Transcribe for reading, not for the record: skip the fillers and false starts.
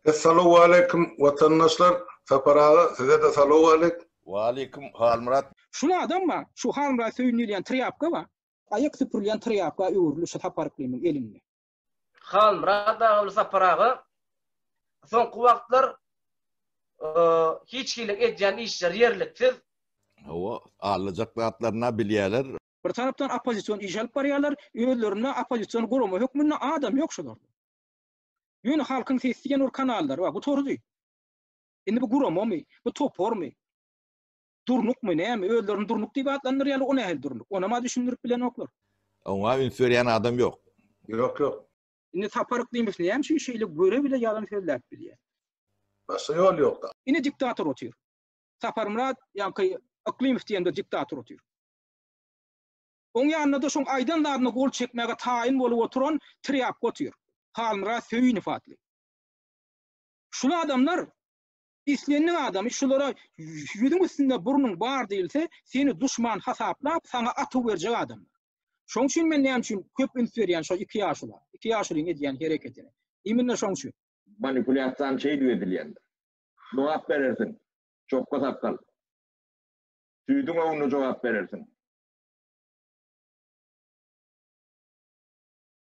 Assalamu alaikum vatandaşlar. Saparağı size de salamu alaikum. Wa alaikum Halmurat. Şuna adamma şu Halmurat söýünýän triapka ba. Ayak süpürýän triapka öwürli şu taparyklynyň elinde. Halmurat dağılı saparağı soňky wagtlar hiç kilik edýän işler yerliksiz. Hawa alacaklarına bilýärler. Bir tarapdan opozisiýon iş alyp barýarlar, öýlerine opozisiýon gurumy hökmünde adam ýok şular. Ýöne halkyň sesdiýen ur kanallar ba, bu tordy. Indi bu gurumy, bu topormy? Durnukmy näme? Öýlerini durnuk diýip atlandyrýarlar, o nähil durnuk. Ona ma düşündirip bilen oklar. Oňa ünsürýän adam ýok. Yok. Indi taparyklymy näme şu şeýle göre bile ýalan söýläp bilýär. Başka yol yok da. Indi diktator otyr. Saparmurat ýa-ki Aklimov diýende diktator otyr. Oň ýanynda da şoň aýdanlaryny gol çekmäge taýin bolup oturan triap otyr. Halmurat söýüni fatly. Şunu adamlar İslendiň adamy şulara ýüzüň üstünde burnuň bar diýilse, seni duşman hasaplap sana atyp berjek adam. Şoň üçin men näme üçin köp ünsürýän şo 2 ýaşlar, 2 ýaşlyň edýän hereketini. Imенно şoň üçin. Manipülasyon edilýändir. Dogap berersin. Çok kasapkal. Tüydüň oňuna jogap berersin.